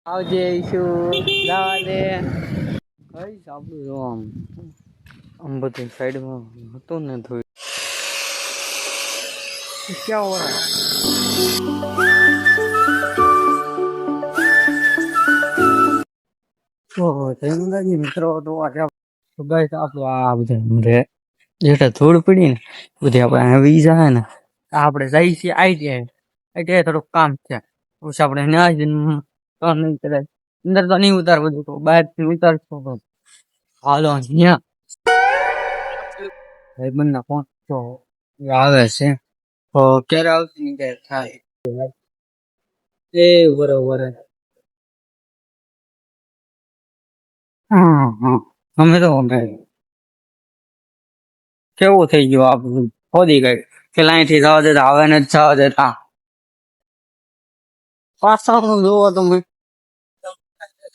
આવજે ઈશું જવા દે કઈ આપણું જો આમ બધી સાઈડમાં હતું ને થોડું ક્યાં હોય તો જયમંદાજી મિત્રો તો આજે ગાઈસ આપણું આ બધા રે જેટા ધૂળ પડી ને બધી આપણે આવી જાય ને આપણે જઈ છીએ આઈટીઆઈ થોડુંક કામ છે પછી આપણે ના જઈને તો નહીં કદાચ અંદર તો નહીં ઉતાર બધું તો બહાર થી ઉતારશો તો હાલો અહીંયા ભાઈબંધ ના ફોન તો આવે છે તો ક્યારે આવતી ને ક્યારે થાય એ બરોબર હા હા અમે કેવું થઈ ગયું આપણું ખોદી ગઈ પેલા અહીંથી જવા દેતા હવે ને જવા દેતા પાછા જોવો તમે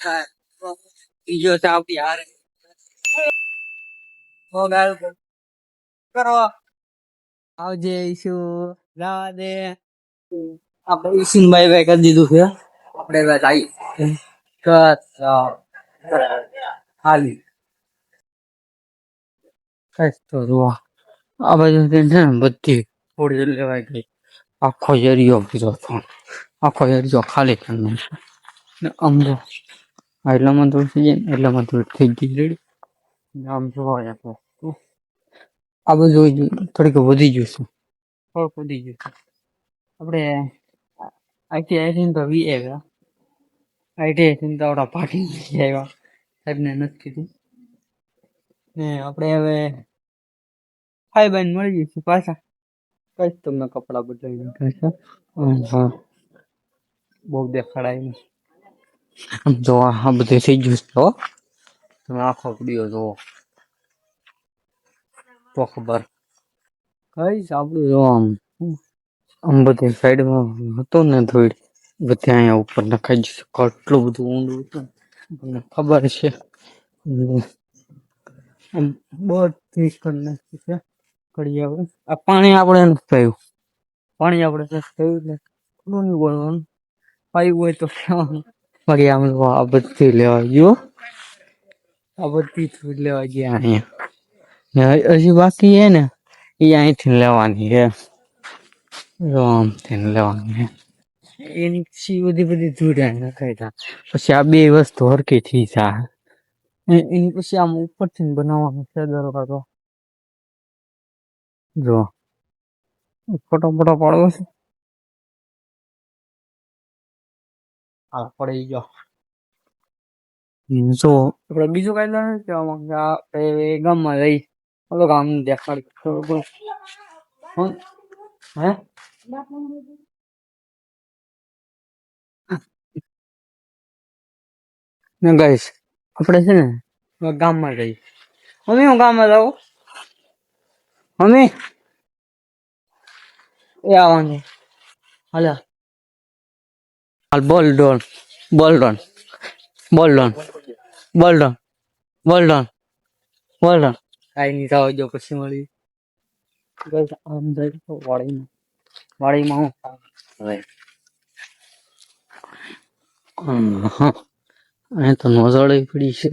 બીજો છે આપડી હારે કરો આવજે ઈશું જવા દે આપણે ઈશું બાય બાય કરી દીધું છે આપણે બસ આવી હાલી કઈ તો જોવા આ બાજુ છે ને બધી થોડી લેવાય ગઈ આખો એરિયો કીધો હતો આખો એરિયો ખાલી કરી નાખ્યો ને આમ જો એટલામાં થોડું થઈ જાય ને એટલામાં થોડું થઈ ગઈ રેડી આમ જોવા તો આ બધું થોડીક વધી ગયું છે થોડુંક વધી ગયું છે આપણે આઈટી તો વી આવ્યા આઈટી તો આપણા પાર્ટી આવ્યા સાહેબને નથી કીધું ને આપણે હવે ખાઈ બાઈને મળી જઈશું પાછા કઈ તમને કપડા બદલાવી નાખ્યા છે હા બહુ દેખાડાય જો આ બધું થઈ ગયું છે હો તમે આખો વિડીયો જોવો તો ખબર કઈ આપણું જો આમ બધી સાઈડમાં હતું ને થોડી બધી અહીંયા ઉપર નખાઈ જશે કેટલું બધું ઊંડું હતું તમને ખબર છે બધી કરી નાખી છે કરી આવે આ પાણી આપણે નથી થયું પાણી આપણે નથી થયું એટલે થોડું નહીં બોલવાનું પાયું હોય તો કહેવાનું બાકી આમ આ બધી લેવા ગયો આ બધી લેવા ગયા અહીંયા હજી બાકી હે ને એ અહીંથી લેવાની હે આમથી લેવાની હે એની પછી બધી ધૂળ નખાઈ તા પછી આ બે વસ્તુ હરકી થઈ જાય એની પછી આમ ઉપરથી બનાવવાનું છે દરવાજો જો ફોટો પાડવો છે હા પડી ગયો જો આપણે બીજું કઈ નથી ગામમાં રહી ઓલો ગામ દેખાડી હે ને ગાઈસ આપણે છે ને ગામમાં રહી મમ્મી હું ગામમાં જાઉં મમ્મી એ આવવાની હાલ બોલ ડોન બોલ ડોન બોલ ડોન બોલ ડોન બોલ ડોન બોલ ડોન કાઈ નહીં થવા જો પછી મળી આમ જાય તો વાડીમાં હું હવે અહીં તો નોઝળી પડી છે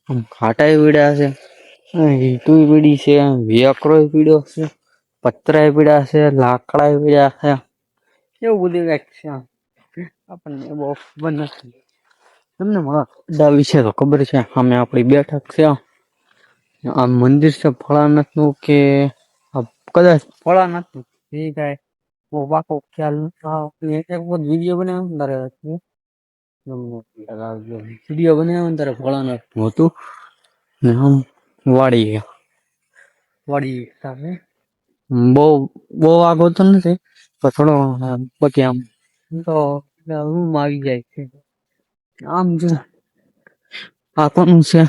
આમ ખાટાઈ પીડ્યા છે ઈટું પીડી છે વેકરો પીડ્યો છે પતરાય પીડ્યા છે લાકડા પીડ્યા છે એવું બધું કંઈક છે આપણને બહુ ખબર નથી તમને મારા વિશે તો ખબર છે અમે આપણી બેઠક છે આ મંદિર છે ભોળાનાથનું કે કદાચ ભોળાનાથનું એ કાંઈ બહુ પાકો ખ્યાલ નથી એક વિડીયો બનાવ્યો વિડીયો બનાવ્યો ને તારે ભોળાનાથનું હતું ને આમ વાડી સાથે બહુ બહુ આગળ તો નથી પણ થોડો બાકી આમ તો રૂમ આવી જાય છે આમ જો આ કોનું છે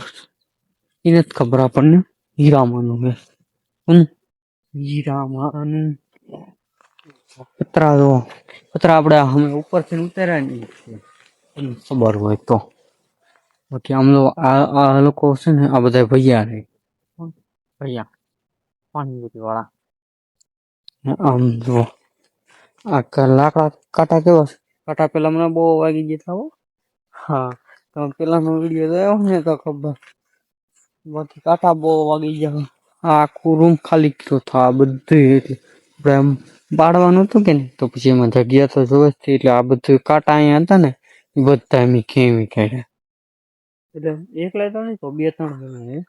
એ નથી ખબર આપણને હીરામાનું છે હીરામાનું પતરા જો પતરા આપણે અમે ઉપરથી ઉતાર્યા ને ખબર હોય તો બાકી આમ આ લોકો છે ને આ બધા ભૈયા રહે ભૈયા પાણી વાળા આમ જો આ લાકડા કાંટા કેવા કાંટા પેલા મને બહુ વાગી ગયા હતા હા તમે પેલાનો વિડીયો જોયો ને તો ખબર બાકી કાંટા બહુ વાગી ગયા. આ આખું રૂમ ખાલી ગયો હતો આ બધું એટલે આપણે આમ બાળવાનું હતું કે ને તો પછી એમાં જગ્યા તો જોવે જ એટલે આ બધું કાંટા અહીંયા હતા ને એ બધા એમ ખેવી કાઢ્યા એટલે એકલા તો નહીં તો 2-3 જણા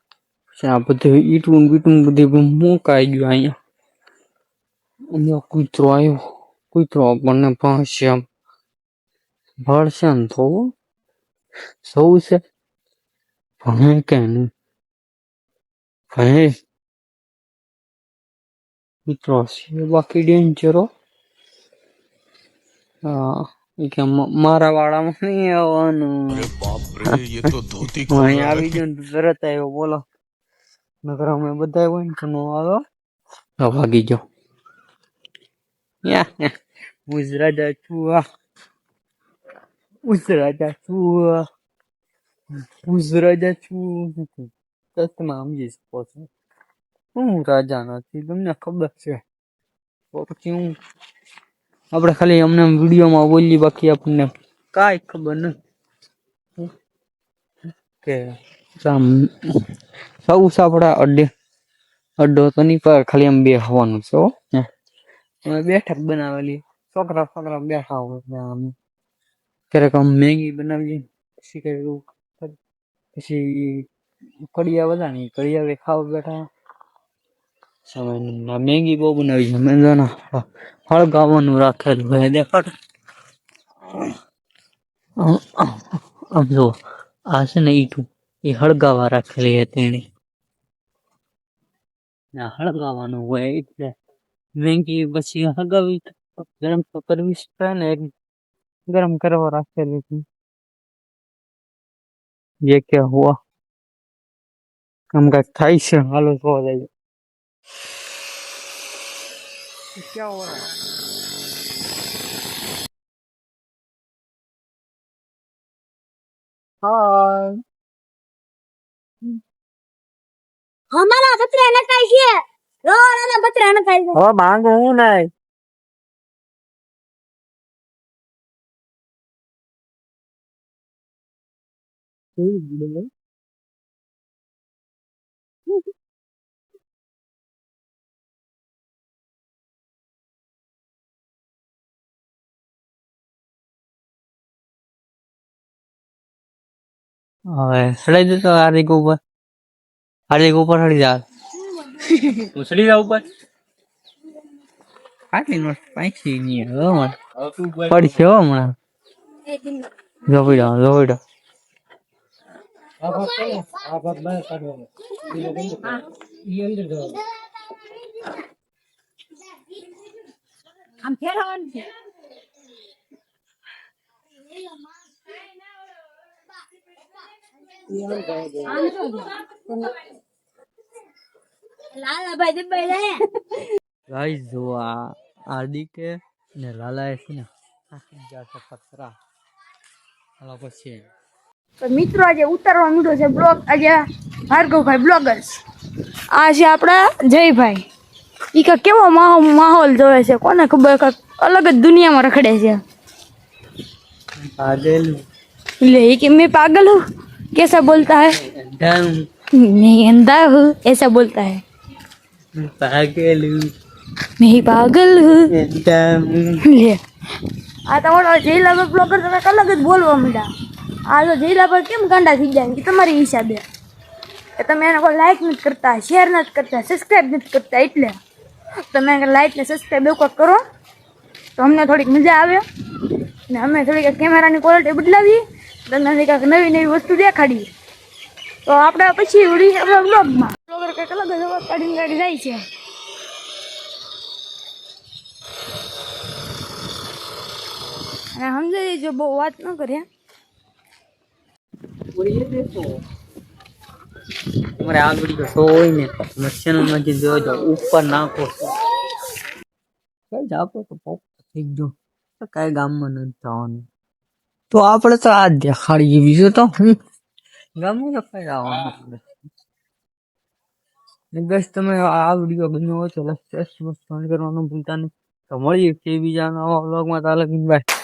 પછી આ બધું ઈટું બીટું બધું મુકાઈ ગયું અહીંયા. અહીંયા કૂતરો આવ્યો કૂતરો આપણને ભણશે આમ ભળશે ને તો સૌ છે ભણે કે નહીં ભણે કૂતરો છે બાકી ડેન્જરો. હા કે મારા વાળામાં નહીં આવવાનું અહીં આવી ગયો ને તરત આવ્યો બોલો નકર અમે બધા હોય ને તો નો આવ્યો ભાગી ગયો. હું જ રાજા છું હું જ રાજા છું હું જ રાજા છું તમે સમજી શકો છો હું રાજા નથી તમને ખબર છે તો પછી હું આપણે ખાલી અમને વિડીયોમાં બોલી બાકી આપણને કાંઈ ખબર નથી કે સૌ સાપડા અડ્ડો તો નહીં પર ખાલી આમ બે હવાનું છે અમે બેઠક બનાવેલી છોકરા બેઠા હોય અમે ક્યારેક આમ મેગી બનાવીએ પછી કઈ પછી કડિયા બધા નહીં કડિયા ખાવા બેઠા સમય મેગી બહુ બનાવી છે મેં હળગાવાનું રાખેલું હોય દેખાડ આમ જો આ છે ને ઈટું એ હળગાવા રાખેલી હતી એને હળગાવાનું હોય એટલે મેગી પછી હળગાવી ગરમ તો કરવી પડે ને ગરમ કરવા રાખેલી હતી જે કે હુआ આમ કાંઈક થાય છે હાલો જોવા જાય क्या हो रहा है हाय हमारा बतरा न काई है रोना बतरा न काई हो मांग हूं नहीं હવે સડાઈ દે તો હાર્દિક ઉપર સડી જા તું સડી જા ઉપર આટલી નો પાછી ની હમણાં પડશે હો હમણાં જોઈડો આમ ફેરવાનું છે ગાઈસ જો આ હાર્દિક ને લાલા છે ને પથરા હાલો પછી તો મિત્રો આજે ઉતારવા માંડ્યો છે બ્લોગ આજે ભાર્ગવભાઈ બ્લોગર્સ આ છે આપણા જયભાઈ ઈ કા કેવો માહોલ જોવે છે કોને ખબર અલગ જ દુનિયામાં રખડે છે पागल ले कि मैं पागल हूँ कैसा बोलता है नहीं अंधा हूँ ऐसा बोलता है पागल मैं पागल हूँ ले આ તમારો જયલા બ્લોગર તમે અલગ જ બોલવા માંડ્યા આ જો જયલા પર કેમ ગાંડા થઈ જાય કે તમારી હિસાબે કે તમે એને કોઈ લાઈક નથી કરતા શેર નથી કરતા સબસ્ક્રાઈબ નથી કરતા એટલે તમે લાઈક ને સબસ્ક્રાઈબ એવું કંઈક કરો તો અમને થોડીક મજા આવે ને અમે થોડીક કેમેરાની ક્વોલિટી બદલાવી તમને કંઈક નવી નવી વસ્તુ દેખાડીએ તો આપણે પછી ઉડી આપણા બ્લોગમાં બ્લોગર કંઈક અલગ જ અવાજ કાઢીને ગાડી જાય છે અને સમજાય જો બહુ વાત ન કરે તમારે આ વિડીયો શો હોય ને ચેનલમાં જે જોજો ઉપર નાખો કઈ આપો તો પોપ થઈ ગયો કઈ ગામમાં નથી જવાનું તો આપણે તો આ દેખાડી બીજું તો ગામમાં તો કઈ આવવાનું બસ તમે આ વિડીયો ગમ્યો હોય તો લાઈક કરવાનું ભૂલતા નહીં તો મળીએ કે બીજા નવા વ્લોગમાં તાલકીન ભાઈ